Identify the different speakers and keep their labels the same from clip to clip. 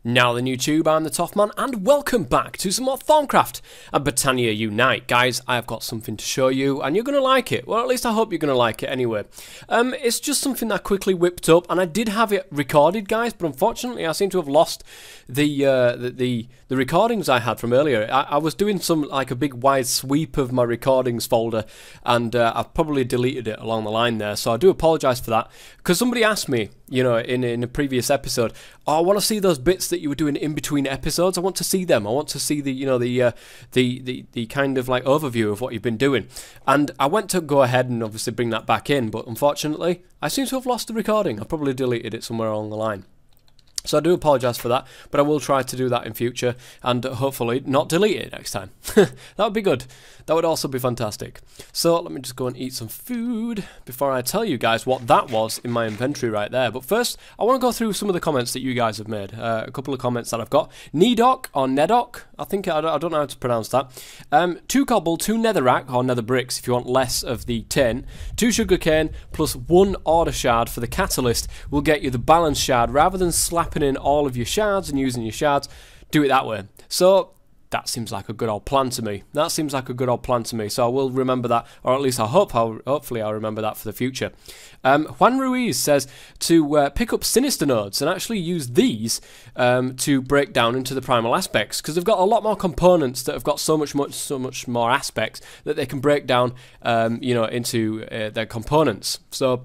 Speaker 1: Now then YouTube, I'm the Toffman, and welcome back to some more Thaumcraft and Botania Unite. Guys, I've got something to show you, and you're going to like it. Well, at least I hope you're going to like it anyway. It's just something that I quickly whipped up, and I did have it recorded, guys, but unfortunately I seem to have lost the recordings I had from earlier. I was doing some, like, a big wide sweep of my recordings folder, and I've probably deleted it along the line there, so I do apologise for that, because somebody asked me, you know, in a previous episode, oh, I want to see those bits that you were doing in between episodes. I want to see them. I want to see the, you know, the kind of like overview of what you've been doing. And I went to go ahead and obviously bring that back in, but unfortunately, I seem to have lost the recording. I probably deleted it somewhere along the line. So I do apologise for that, but I will try to do that in future and hopefully not delete it next time. That would be good. That would also be fantastic. So let me just go and eat some food before I tell you guys what that was in my inventory right there. But first, I want to go through some of the comments that you guys have made. A couple of comments that I've got. Nedok or Nedok, I think, I don't know how to pronounce that. 2 cobble, 2 netherrack or nether bricks if you want less of the tin. 2 sugarcane plus 1 order shard for the catalyst will get you the balance shard rather than slapping in all of your shards and using your shards. Do it that way. So that seems like a good old plan to me. That seems like a good old plan to me. So I will remember that, or at least hopefully I'll remember that for the future. Juan Ruiz says to pick up sinister nodes and actually use these to break down into the primal aspects, because they've got a lot more components that have got so much more aspects that they can break down, you know, into their components. So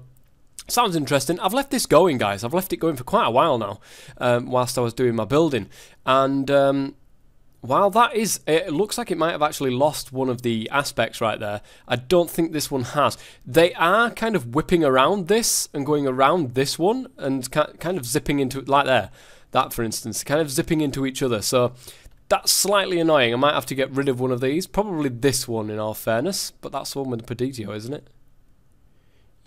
Speaker 1: sounds interesting. I've left this going, guys. I've left it going for quite a while now, whilst I was doing my building, and while that is, it looks like it might have actually lost one of the aspects right there. I don't think this one has. They are kind of whipping around this and going around this one and kind of zipping into it, like there. That, for instance, kind of zipping into each other. So that's slightly annoying. I might have to get rid of one of these. Probably this one, in all fairness. But that's the one with the Peditio, isn't it?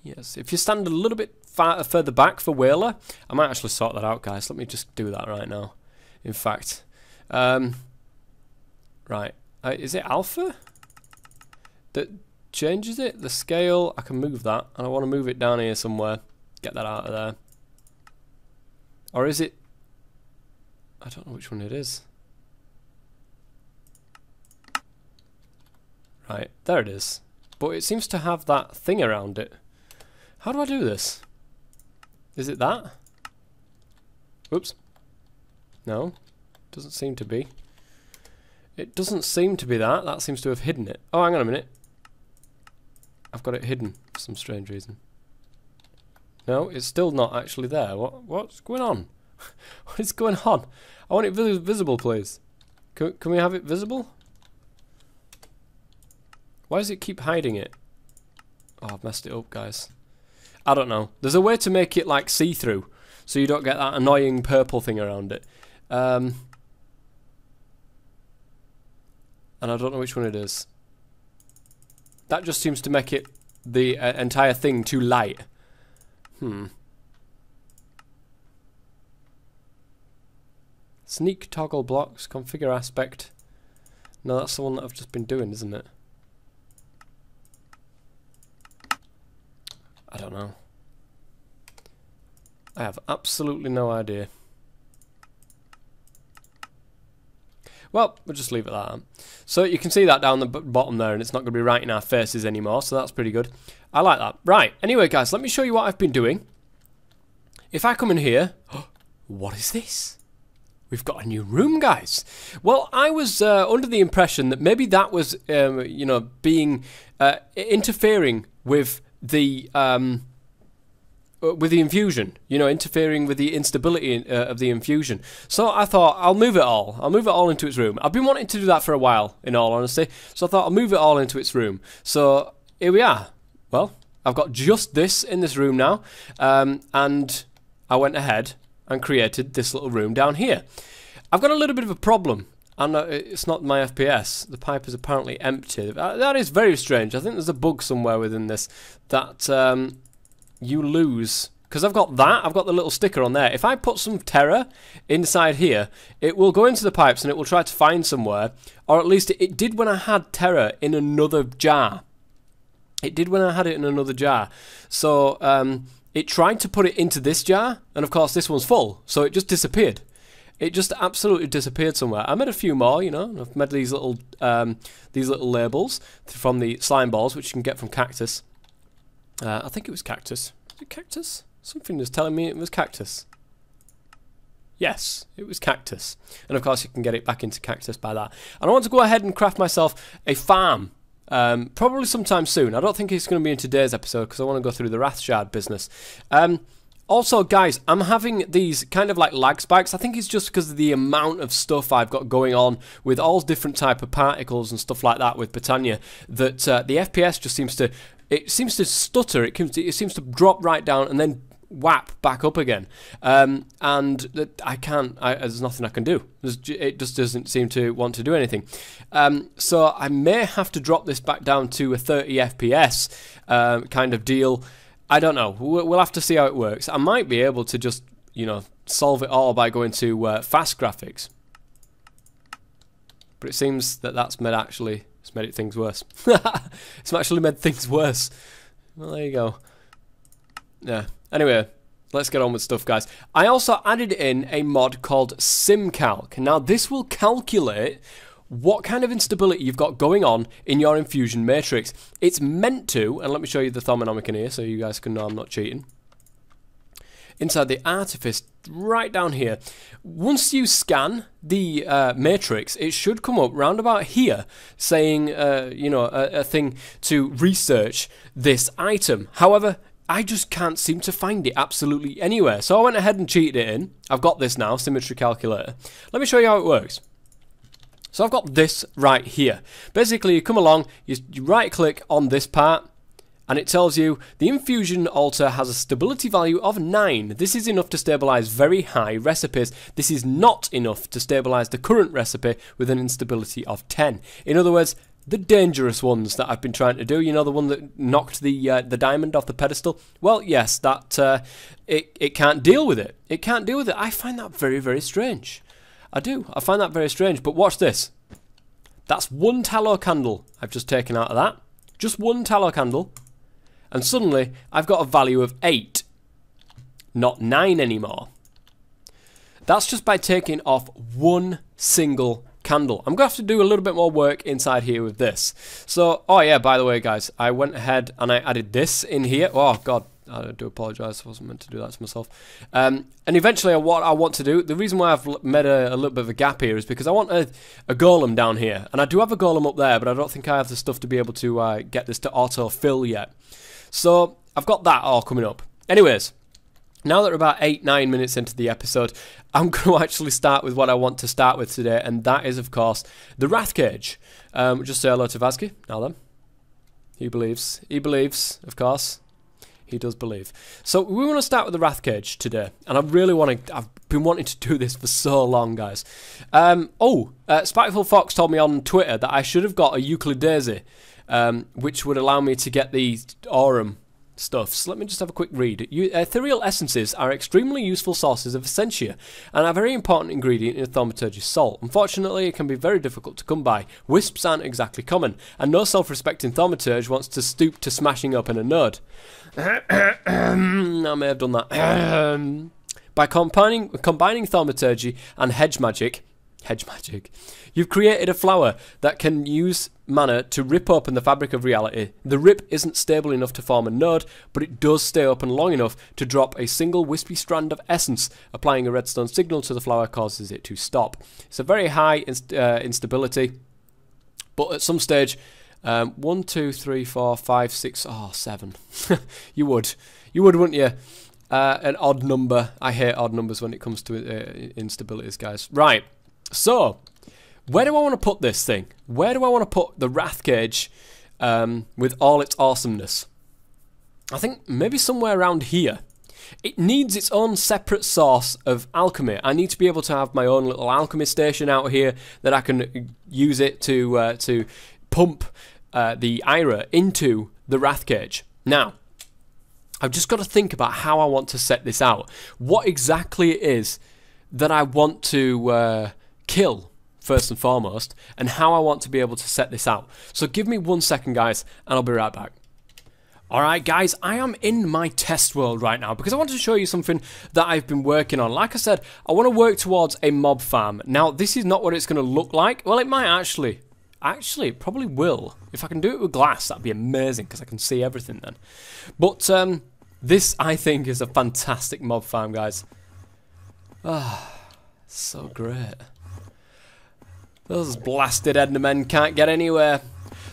Speaker 1: Yes. If you stand a little bit further back for Whaler, I might actually sort that out, guys. Let me just do that right now. In fact, right, is it alpha that changes it? The scale, I can move that, and I want to move it down here somewhere. Get that out of there. Or is it, I don't know which one it is. Right, there it is. But it seems to have that thing around it. How do I do this? Is it that? Oops. No, doesn't seem to be. It doesn't seem to be that. That seems to have hidden it. Oh, hang on a minute. I've got it hidden for some strange reason. No, it's still not actually there. What's going on? What is going on? I want it visible, please. Can we have it visible? Why does it keep hiding it? Oh, I've messed it up, guys. I don't know. There's a way to make it like see-through, so you don't get that annoying purple thing around it. And I don't know which one it is. That just seems to make it, the entire thing, too light. Sneak toggle blocks, configure aspect. No, that's the one that I've just been doing, isn't it? I don't know. I have absolutely no idea. Well, we'll just leave it like that. So you can see that down the bottom there, and it's not going to be right in our faces anymore, so that's pretty good. I like that. Right, anyway, guys, let me show you what I've been doing. If I come in here... what is this? We've got a new room, guys. Well, I was under the impression that maybe that was, you know, being... interfering with the infusion, you know, interfering with the instability of the infusion. So I thought, I'll move it all. I'll move it all into its room. I've been wanting to do that for a while, in all honesty. So I thought I'll move it all into its room. So here we are. Well, I've got just this in this room now. And I went ahead and created this little room down here. I've got a little bit of a problem. And it's not my FPS. The pipe is apparently empty. That is very strange. I think there's a bug somewhere within this that you lose, because I've got that. I've got the little sticker on there. If I put some terror inside here, it will go into the pipes and it will try to find somewhere, or at least it did when I had terror in another jar. It did when I had it in another jar. So it tried to put it into this jar, and of course this one's full, so it just disappeared. It just absolutely disappeared somewhere. I made a few more, you know. I've made these little labels from the slime balls, which you can get from cactus. I think it was cactus. Was it cactus? Something was telling me it was cactus. Yes, it was cactus. And of course you can get it back into cactus by that. And I want to go ahead and craft myself a farm. Probably sometime soon. I don't think it's going to be in today's episode because I want to go through the Wrathshard business. Also, guys, I'm having these kind of like lag spikes. I think it's just because of the amount of stuff I've got going on with all different type of particles and stuff like that with Botania that the FPS just seems to stutter. It seems to drop right down and then whap back up again. And there's nothing I can do. It just doesn't seem to want to do anything. So I may have to drop this back down to a 30 FPS kind of deal. I don't know. We'll have to see how it works. I might be able to just, you know, solve it all by going to fast graphics. But it seems that that's made things worse. It's actually made things worse. Well, there you go. Yeah. Anyway, let's get on with stuff, guys. I also added in a mod called SymCalc. Now, this will calculate what kind of instability you've got going on in your infusion matrix. It's meant to, and let me show you the thermonomic here so you guys can know I'm not cheating. Inside the artifice, right down here, once you scan the matrix, it should come up round about here saying, you know, a thing to research this item. However, I just can't seem to find it absolutely anywhere. So I went ahead and cheated it in. I've got this now, Symmetry Calculator. Let me show you how it works. So I've got this right here. Basically, you come along, you right click on this part, and it tells you the infusion altar has a stability value of 9. This is enough to stabilize very high recipes. This is not enough to stabilize the current recipe with an instability of 10. In other words, the dangerous ones that I've been trying to do, you know, the one that knocked the diamond off the pedestal. Well, yes, that it can't deal with it. It can't deal with it. I find that very, very strange. I do. I find that very strange. But watch this. That's one tallow candle I've just taken out of that. Just one tallow candle. And suddenly, I've got a value of 8. Not 9 anymore. That's just by taking off one single candle. I'm going to have to do a little bit more work inside here with this. So, oh yeah, by the way, guys, I went ahead and I added this in here. Oh, God. I do apologise, I wasn't meant to do that to myself. And eventually what I want to do, the reason why I've made a little bit of a gap here is because I want a golem down here. And I do have a golem up there, but I don't think I have the stuff to be able to get this to auto-fill yet. So I've got that all coming up. Anyways, now that we're about 8-9 minutes into the episode, I'm going to actually start with what I want to start with today, and that is, of course, the Wrath Cage. Just say hello to Vazky, now then. He believes, of course. He does believe. So we want to start with the Wrath Cage today, and I've been wanting to do this for so long, guys. Spiteful Fox told me on Twitter that I should have got a Euclid Daisy, which would allow me to get the Aurum stuff. So let me just have a quick read. Ethereal essences are extremely useful sources of essentia and are a very important ingredient in a thaumaturge's salt. Unfortunately, it can be very difficult to come by. Wisps aren't exactly common, and no self-respecting thaumaturge wants to stoop to smashing open a node. I may have done that. By combining thaumaturgy and hedge magic, you've created a flower that can use mana to rip open the fabric of reality. The rip isn't stable enough to form a node, but it does stay open long enough to drop a single wispy strand of essence. Applying a redstone signal to the flower causes it to stop. It's a very high instability, but at some stage, 1, 2, 3, 4, 5, 6, 7. You would, wouldn't you? An odd number. I hate odd numbers when it comes to instabilities, guys. Right. So, where do I want to put this thing? Where do I want to put the Wrath Cage with all its awesomeness? I think maybe somewhere around here. It needs its own separate source of alchemy. I need to be able to have my own little alchemy station out here that I can use it to pump the Ira into the Wrath Cage. Now, I've just got to think about how I want to set this out. What exactly it is that I want to kill, first and foremost, and how I want to be able to set this out. So give me 1 second, guys, and I'll be right back. Alright guys, I am in my test world right now because I want to show you something that I've been working on. Like I said, I want to work towards a mob farm. Now, this is not what it's going to look like. Well, it might actually. Actually, it probably will. If I can do it with glass, that'd be amazing because I can see everything then. But this, I think, is a fantastic mob farm, guys. Ah, so great. Those blasted endermen can't get anywhere.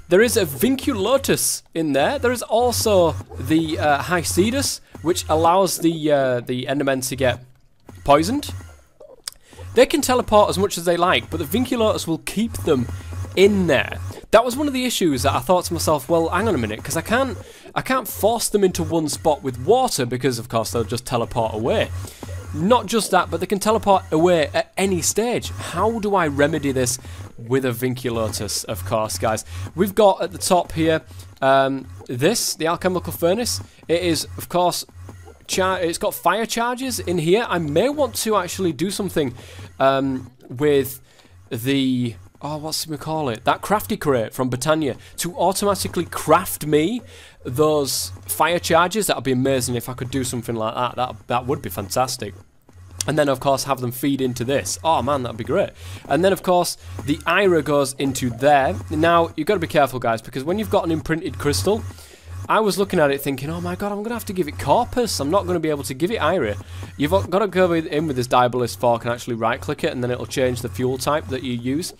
Speaker 1: There is a Vinculatus in there. There is also the Hycidus, which allows the endermen to get poisoned. They can teleport as much as they like, but the Vinculatus will keep them in there. That was one of the issues that I thought to myself, well, hang on a minute, because I can't force them into one spot with water because, of course, they'll just teleport away. Not just that, but they can teleport away at any stage. How do I remedy this with a Vinculatus, of course, guys? We've got at the top here, the alchemical furnace. It is, of course, it's got fire charges in here. I may want to actually do something with the... Oh, what's we call it? That crafty crate from Botania to automatically craft me those fire charges. That would be amazing if I could do something like that. That would be fantastic. And then, of course, have them feed into this. Oh, man, that would be great. And then, of course, the Ira goes into there. Now, you've got to be careful, guys, because when you've got an imprinted crystal, I was looking at it thinking, oh my god, I'm going to have to give it Corpus. I'm not going to be able to give it Ira. You've got to go in with this Diabolist fork and actually right-click it, and then it'll change the fuel type that you use.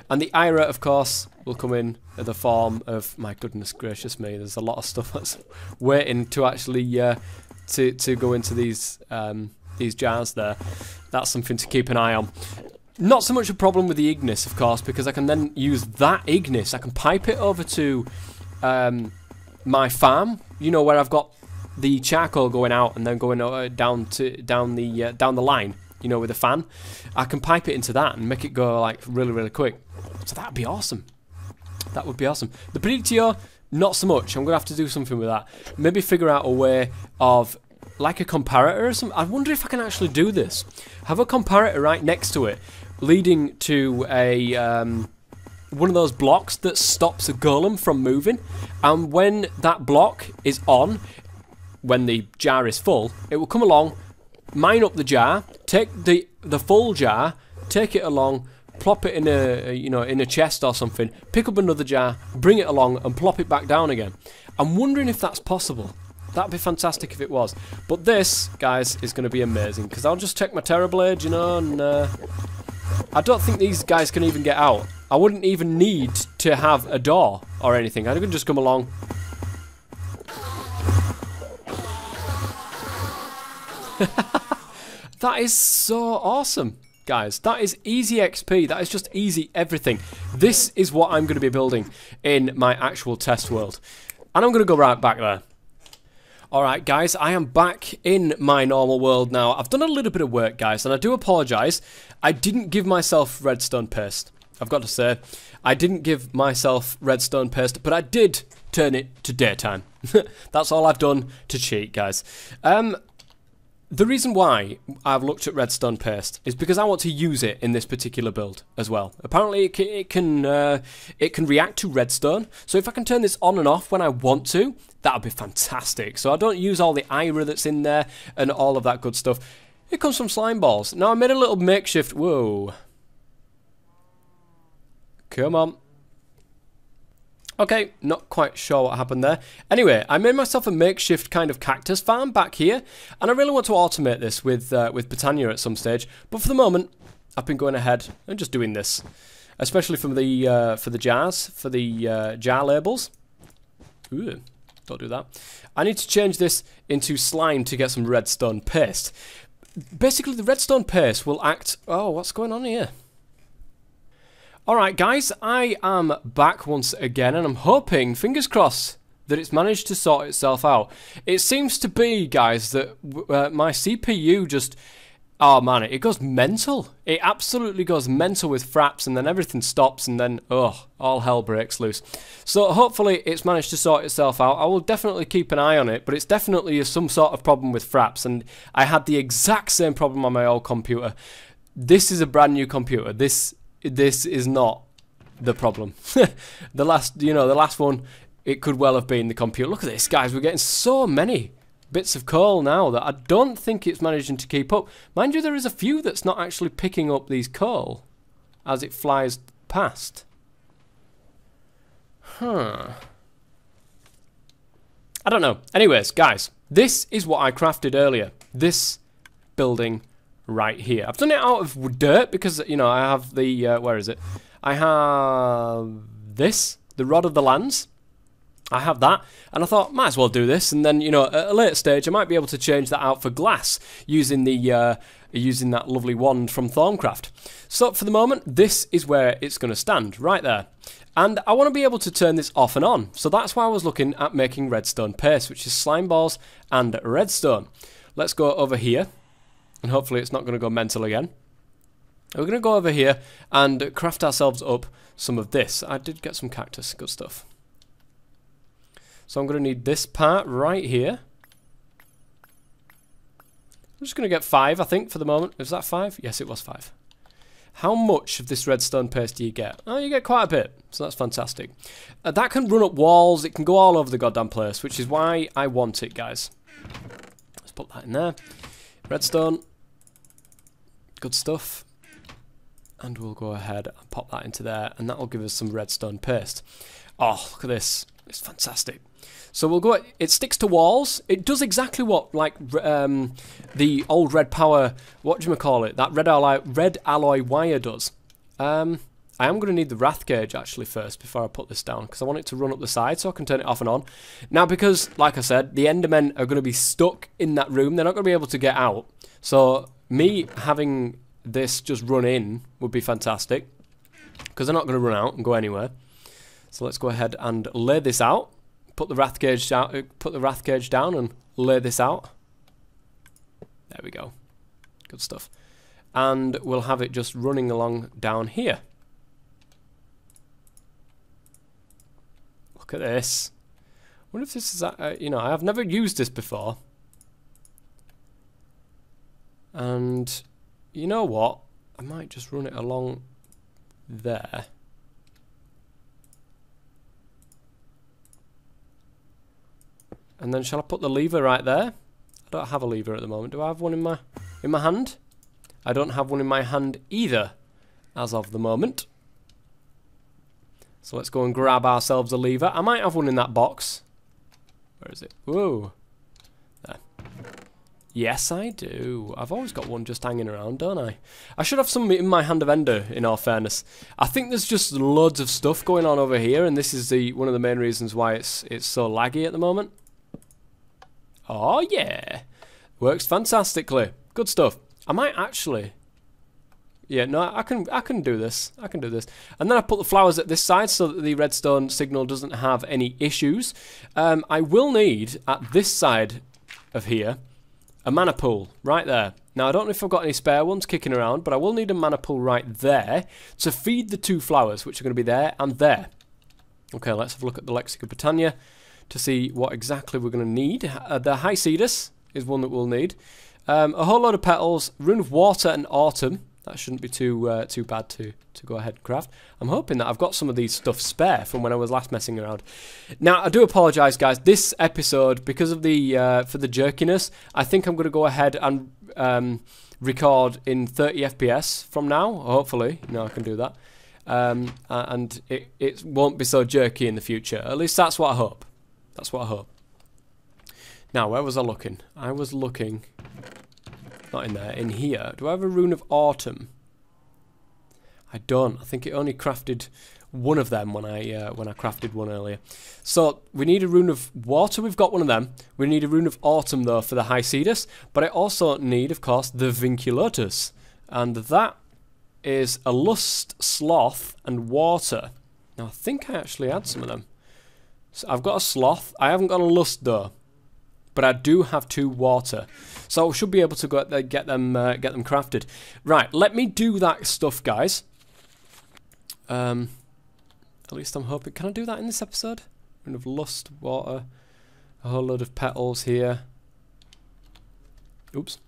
Speaker 1: And the Ira, of course, will come in the form of, my goodness gracious me, there's a lot of stuff that's waiting to actually to go into these jars there. That's something to keep an eye on. Not so much a problem with the Ignis, of course, because I can then use that Ignis. I can pipe it over to... my farm, you know, where I've got the charcoal going out and then going down the line, you know, with a fan. I can pipe it into that and make it go like really quick. So that'd be awesome. That would be awesome. The Predictio, not so much. I'm gonna have to do something with that. Maybe figure out a way of like a comparator or something. I wonder if I can actually do this. Have a comparator right next to it, leading to a one of those blocks that stops a golem from moving, and when that block is on, when the jar is full, it will come along, mine up the jar, take the full jar, take it along, plop it in a chest or something, pick up another jar, bring it along and plop it back down again. I'm wondering if that's possible. That'd be fantastic if it was. But this, guys, is going to be amazing, because I'll just check my Terrorblade, you know, and I don't think these guys can even get out. I wouldn't even need to have a door or anything. I could just come along. That is so awesome, guys. That is easy XP. That is just easy everything. This is what I'm going to be building in my actual test world. And I'm going to go right back there. Alright guys, I am back in my normal world now. I've done a little bit of work, guys, and I do apologise. I didn't give myself redstone paste. I've got to say, I didn't give myself redstone paste, but I did turn it to daytime. That's all I've done to cheat, guys. The reason why I've looked at redstone paste is because I want to use it in this particular build as well. Apparently it can react to redstone, so if I can turn this on and off when I want to, that would be fantastic. So I don't use all the Ira that's in there and all of that good stuff. It comes from slime balls. Now I made a little makeshift... Whoa. Come on. Okay, not quite sure what happened there. Anyway, I made myself a makeshift kind of cactus farm back here, and I really want to automate this with Botania at some stage. But for the moment, I've been going ahead and just doing this, especially for the jars, for the jar labels. Ooh, don't do that. I need to change this into slime to get some redstone paste. Basically, the redstone paste will act... Oh, what's going on here? Alright guys, I am back once again, and I'm hoping, fingers crossed, that it's managed to sort itself out. It seems to be, guys, that my CPU just... Oh man, it goes mental. It absolutely goes mental with fraps, and then everything stops, and then, oh, all hell breaks loose. So hopefully it's managed to sort itself out. I will definitely keep an eye on it, but it's definitely some sort of problem with fraps, and I had the exact same problem on my old computer. This is a brand new computer. This is not the problem. The last one, it could well have been the computer. Look at this, guys. We're getting so many bits of coal now that I don't think it's managing to keep up. Mind you, there is a few that's not actually picking up these coal as it flies past. Huh. I don't know. Anyways, guys, this is what I crafted earlier. This building right here. I've done it out of dirt because, you know, I have the, where is it? I have this, the Rod of the Lands. I have that, and I thought, might as well do this, and then, you know, at a later stage, I might be able to change that out for glass using the using that lovely wand from Thaumcraft. So for the moment, this is where it's going to stand, right there. And I want to be able to turn this off and on, so that's why I was looking at making redstone paste, which is slime balls and redstone. Let's go over here, and hopefully it's not going to go mental again. We're going to go over here and craft ourselves up some of this. I did get some cactus, good stuff. So I'm going to need this part right here. I'm just going to get 5, I think, for the moment. Is that 5? Yes, it was 5. How much of this redstone paste do you get? Oh, you get quite a bit, so that's fantastic. That can run up walls. It can go all over the goddamn place, which is why I want it, guys. Let's put that in there. Redstone. Good stuff. And we'll go ahead and pop that into there, and that will give us some redstone paste. Oh, look at this. It's fantastic. So we'll go, it sticks to walls. It does exactly what, like, the old red power, what do you call it? That red alloy wire does. I am going to need the wrath gauge, actually, first, before I put this down, because I want it to run up the side so I can turn it off and on. Now, because, like I said, the endermen are going to be stuck in that room. They're not going to be able to get out. So, me having this just run in would be fantastic, because they're not going to run out and go anywhere. So let's go ahead and lay this out. Put the wrath gauge down and lay this out. There we go. Good stuff. And we'll have it just running along down here. Look at this. I wonder if this is, you know, I have never used this before. And you know what? I might just run it along there. And then shall I put the lever right there? I don't have a lever at the moment. Do I have one in my hand? I don't have one in my hand either, as of the moment. So let's go and grab ourselves a lever. I might have one in that box. Where is it? Whoa. There. Yes, I do. I've always got one just hanging around, don't I? I should have some in my hand of ender, in all fairness. I think there's just loads of stuff going on over here, and this is one of the main reasons why it's so laggy at the moment. Oh yeah, works fantastically. Good stuff. I might actually, yeah, no, I can do this. I can do this. And then I put the flowers at this side so that the redstone signal doesn't have any issues. I will need at this side of here a mana pool right there. Now I don't know if I've got any spare ones kicking around, but I will need a mana pool right there to feed the 2 flowers, which are going to be there and there. Okay, let's have a look at the Symmetry of Botania to see what exactly we're going to need. The High Cedus is one that we'll need. A whole load of petals, Rune of Water and Autumn. That shouldn't be too bad to go ahead and craft. I'm hoping that I've got some of these stuff spare from when I was last messing around. Now, I do apologise, guys. This episode, because of the for the jerkiness, I think I'm going to go ahead and record in 30 FPS from now. Hopefully, I can do that. And it won't be so jerky in the future. At least that's what I hope. That's what I hope. Now, where was I looking? I was looking, not in there, in here. Do I have a Rune of Autumn? I don't. I think it only crafted one of them when I crafted one earlier. So we need a Rune of Water. We've got one of them. We need a Rune of Autumn though for the High Cedus. But I also need, of course, the Vinculatus, and that is a Lust, Sloth, and Water. Now I think I actually had some of them. So I've got a Sloth. I haven't got a Lust though, but I do have 2 Water, so I should be able to go get them crafted. Right, let me do that stuff, guys. At least I'm hoping. Can I do that in this episode? Rune of Lust, Water, a whole load of petals here. Oops.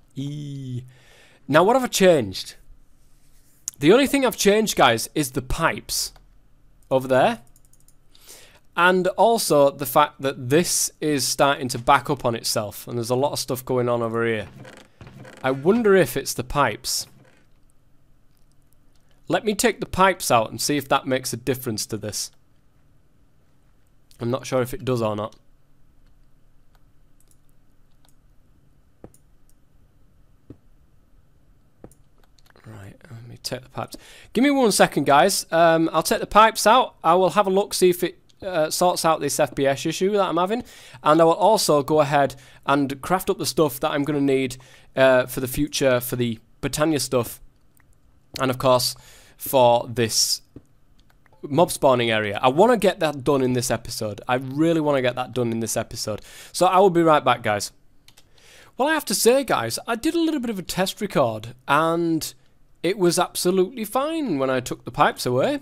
Speaker 1: Now what have I changed? The only thing I've changed, guys, is the pipes over there. And also the fact that this is starting to back up on itself, and there's a lot of stuff going on over here. I wonder if it's the pipes. Let me take the pipes out and see if that makes a difference to this. I'm not sure if it does or not. Right, let me take the pipes. Give me 1 second, guys. I'll take the pipes out. I will have a look, see if it sorts out this FPS issue that I'm having. And I will also go ahead and craft up the stuff that I'm going to need for the future, for the Botania stuff. And of course, for this mob spawning area. I want to get that done in this episode. I really want to get that done in this episode. So I will be right back, guys. Well, I have to say, guys, I did a little bit of a test record, and it was absolutely fine when I took the pipes away.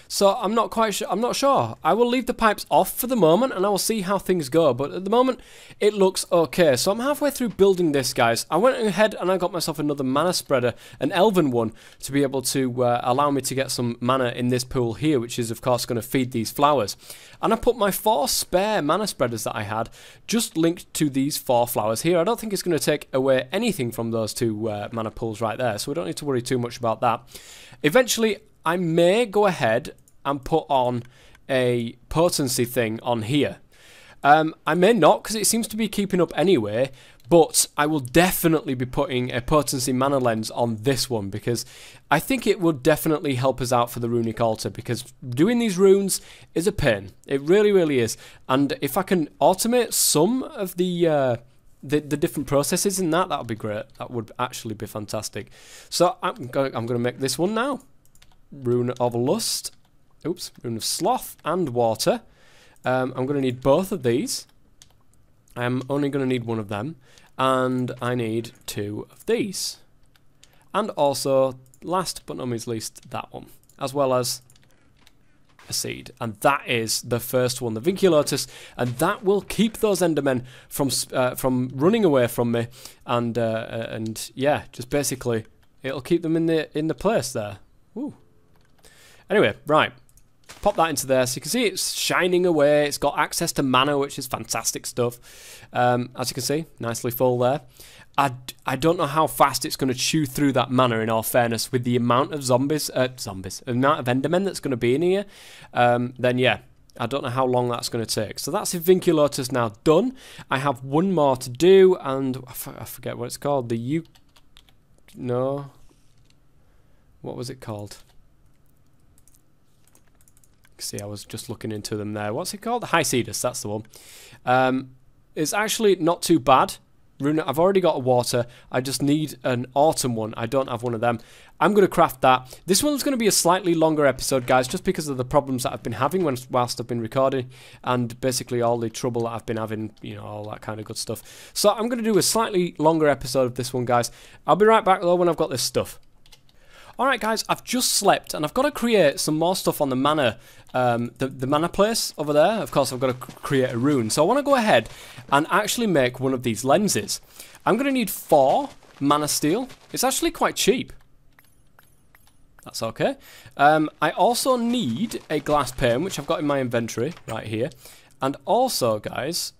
Speaker 1: So I'm not quite sure. I'm not sure. I will leave the pipes off for the moment, and I will see how things go. But at the moment, it looks okay. So I'm halfway through building this, guys. I went ahead and I got myself another mana spreader, an elven one, to be able to allow me to get some mana in this pool here, which is of course going to feed these flowers. And I put my 4 spare mana spreaders that I had just linked to these 4 flowers here. I don't think it's going to take away anything from those 2 mana pools right there, so we don't need to worry too much about that. Eventually, I may go ahead and put on a potency thing on here. I may not, because it seems to be keeping up anyway, but I will definitely be putting a potency mana lens on this one, because I think it would definitely help us out for the runic altar, because doing these runes is a pain. It really, really is. And if I can automate some of the different processes in that would be great. That would actually be fantastic. So I'm gonna make this one now. Rune of Lust. Oops, Rune of Sloth and Water. I'm going to need both of these. I'm only going to need 1 of them. And I need 2 of these. And also, last but not least, that one. As well as a seed. And that is the first one, the Vinculotus. And that will keep those Endermen from running away from me. And yeah, just basically, it'll keep them in the place there. Ooh. Anyway, right. Pop that into there. So you can see it's shining away. It's got access to mana, which is fantastic stuff. As you can see, nicely full there. I don't know how fast it's going to chew through that mana, in all fairness, with the amount of the amount of Endermen that's going to be in here. Then yeah, I don't know how long that's going to take. So that's Vinculotus now done. I have 1 more to do, and I forget what it's called. No. What was it called? See, I was just looking into them there. What's it called? The Hycetus, that's the one. It's actually not too bad. I've already got a water. I just need an autumn one. I don't have one of them. I'm going to craft that. This one's going to be a slightly longer episode, guys, just because of the problems that I've been having whilst I've been recording, and basically all the trouble that I've been having, you know, all that kind of good stuff. So I'm going to do a slightly longer episode of this one, guys. I'll be right back, though, when I've got this stuff. Alright guys, I've just slept and I've got to create some more stuff on the mana, the mana place over there. Of course I've got to create a rune. So I want to go ahead and actually make one of these lenses. I'm going to need 4 mana steel. It's actually quite cheap. That's okay. I also need a glass pane, which I've got in my inventory right here. And also, guys,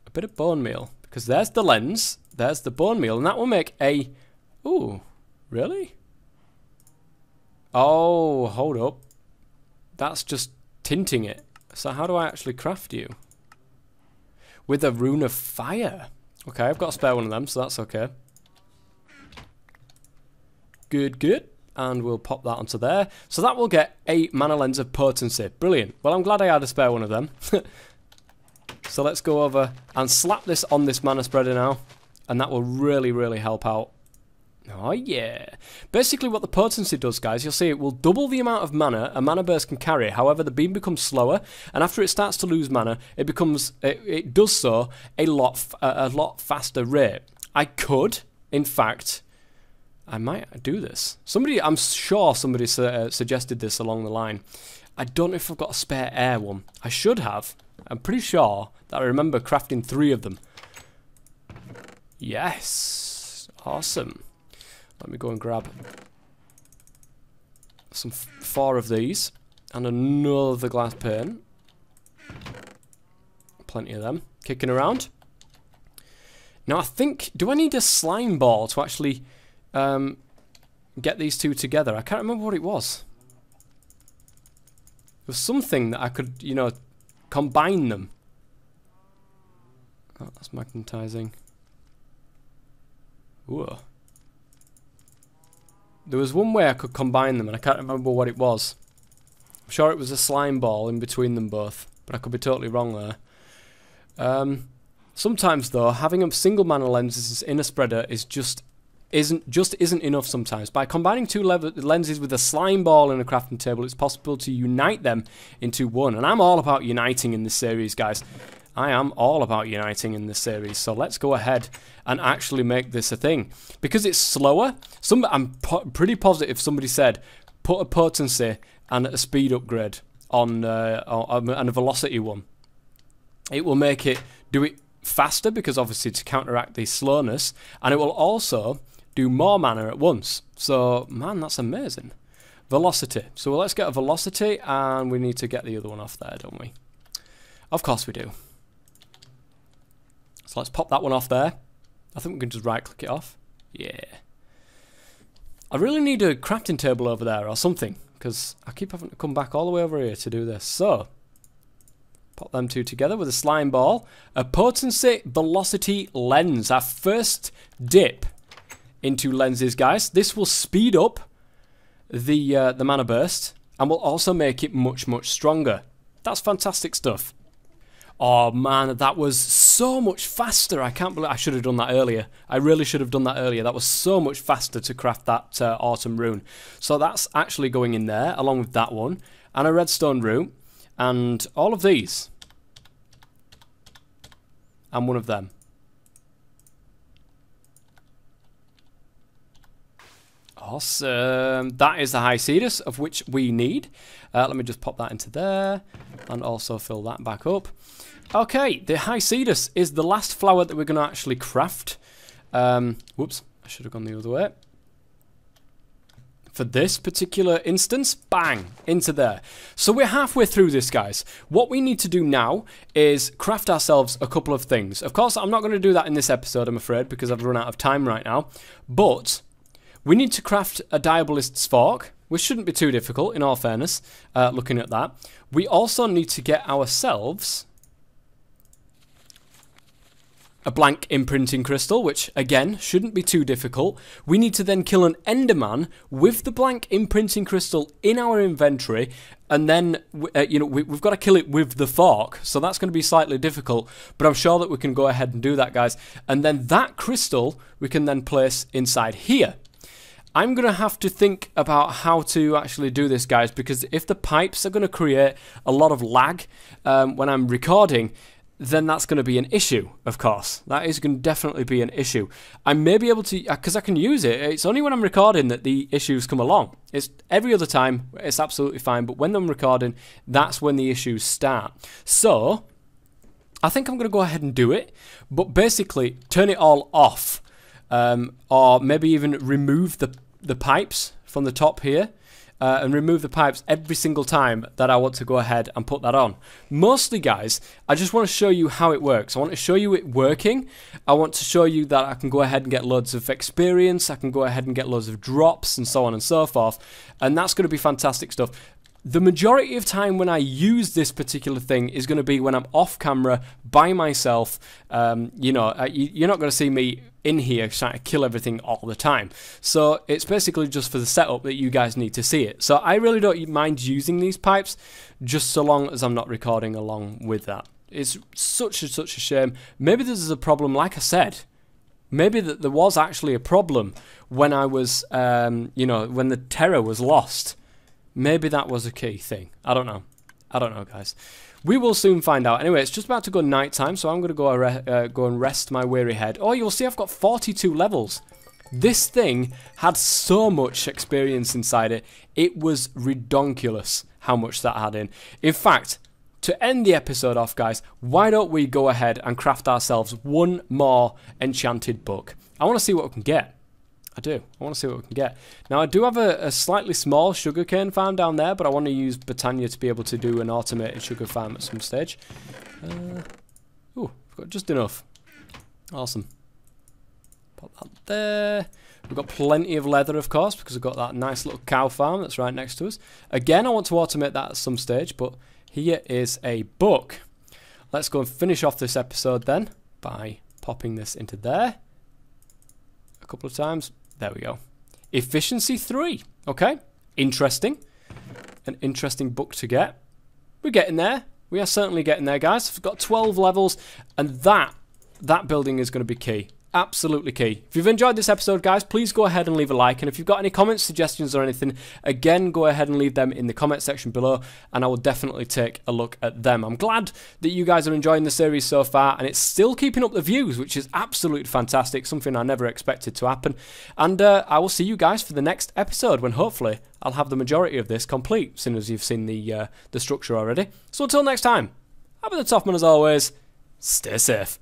Speaker 1: a bit of bone meal. Because there's the lens, there's the bone meal, and that will make a... Ooh. Really? Oh, hold up. That's just tinting it. So how do I actually craft you? With a rune of fire. Okay, I've got a spare one of them, so that's okay. Good, good. And we'll pop that onto there. So that will get a mana lens of potency. Brilliant. Well, I'm glad I had a spare one of them. So let's go over and slap this on this mana spreader now. And that will really, really help out. Oh yeah. Basically what the potency does, guys, you'll see it will double the amount of mana a mana burst can carry. However, the beam becomes slower, and after it starts to lose mana, it does so a lot faster rate. I could, in fact, I might do this. I'm sure somebody suggested this along the line. I don't know if I've got a spare air one. I should have. I'm pretty sure that I remember crafting 3 of them. Yes. Awesome. Let me go and grab some 4 of these. And another glass pane. Plenty of them kicking around. Now I think, do I need a slime ball to actually get these two together? I can't remember what it was. There was something that I could, you know, combine them. Oh, that's magnetizing. Whoa. There was one way I could combine them and I can't remember what it was. I'm sure it was a slime ball in between them both, but I could be totally wrong there. Sometimes though, having a single mana lenses in a spreader is isn't enough sometimes. By combining two lenses with a slime ball in a crafting table, it's possible to unite them into one. And I'm all about uniting in this series, guys. I am all about uniting in this series. So let's go ahead and actually make this a thing. Because it's slower, I'm pretty positive somebody said, put a potency and a speed upgrade on and a velocity one. It will make it do it faster, because obviously to counteract the slowness, and it will also do more mana at once. So, man, that's amazing. Velocity. So let's get a velocity, and we need to get the other one off there, don't we? Of course we do. So let's pop that one off there. I think we can just right-click it off. Yeah. I really need a crafting table over there or something, because I keep having to come back all the way over here to do this. So, pop them two together with a slime ball. A potency velocity lens. Our first dip into lenses, guys. This will speed up the mana burst and will also make it much, much stronger. That's fantastic stuff. Oh man, that was so much faster. I can't believe I should have done that earlier. I really should have done that earlier. That was so much faster to craft that autumn rune. So that's actually going in there along with that one and a redstone root and all of these and one of them. Awesome. That is the high cedus, of which we need. Let me just pop that into there and also fill that back up. Okay, the high cedus is the last flower that we're going to actually craft. Whoops, I should have gone the other way. For this particular instance, bang, into there. So we're halfway through this, guys. What we need to do now is craft ourselves a couple of things. Of course, I'm not going to do that in this episode, I'm afraid, because I've run out of time right now. But we need to craft a Diabolist's Fork, which shouldn't be too difficult, in all fairness, looking at that. We also need to get ourselves a blank imprinting crystal, which, again, shouldn't be too difficult. We need to then kill an Enderman with the blank imprinting crystal in our inventory, and then, you know, we've got to kill it with the fork, so that's going to be slightly difficult, but I'm sure that we can go ahead and do that, guys. And then that crystal we can then place inside here. I'm going to have to think about how to actually do this, guys, because if the pipes are going to create a lot of lag when I'm recording, then that's going to be an issue, of course. That is going to definitely be an issue. I may be able to, because I can use it. It's only when I'm recording that the issues come along. It's every other time, it's absolutely fine, but when I'm recording, that's when the issues start. So, I think I'm going to go ahead and do it, but basically turn it all off, or maybe even remove the pipes from the top here. And remove the pipes every single time that I want to go ahead and put that on. Mostly, guys, I just want to show you how it works. I want to show you it working. I want to show you that I can go ahead and get loads of experience. I can go ahead and get loads of drops and so on and so forth. And that's going to be fantastic stuff. The majority of time when I use this particular thing is going to be when I'm off camera by myself. You know, you're not going to see me in here trying to kill everything all the time. So it's basically just for the setup that you guys need to see it. So I really don't mind using these pipes, just so long as I'm not recording along with that. It's such a shame. Maybe this is a problem, like I said. Maybe that there was actually a problem when I was, you know, when the terror was lost. Maybe that was a key thing. I don't know. I don't know, guys. We will soon find out. Anyway, it's just about to go night time, so I'm going to go and rest my weary head. Oh, you'll see I've got 42 levels. This thing had so much experience inside it. It was redonkulous how much that had in. In fact, to end the episode off, guys, why don't we go ahead and craft ourselves one more enchanted book? I want to see what we can get. I do. I want to see what we can get. Now, I do have a slightly small sugarcane farm down there, but I want to use Botania to be able to do an automated sugar farm at some stage. Ooh, we've got just enough. Awesome. Pop that there. We've got plenty of leather, of course, because we've got that nice little cow farm that's right next to us. Again, I want to automate that at some stage, but here is a book. Let's go and finish off this episode then by popping this into there a couple of times. There we go. Efficiency 3. Okay. Interesting. An interesting book to get. We're getting there. We are certainly getting there, guys. We've got 12 levels, and that building is going to be key. Absolutely key. If you've enjoyed this episode, guys, please go ahead and leave a like. And if you've got any comments, suggestions, or anything, again, go ahead and leave them in the comment section below, and I will definitely take a look at them. I'm glad that you guys are enjoying the series so far, and it's still keeping up the views, which is absolutely fantastic, something I never expected to happen. And I will see you guys for the next episode, when hopefully I'll have the majority of this complete, as soon as you've seen the structure already. So until next time, I've been the Toffman as always. Stay safe.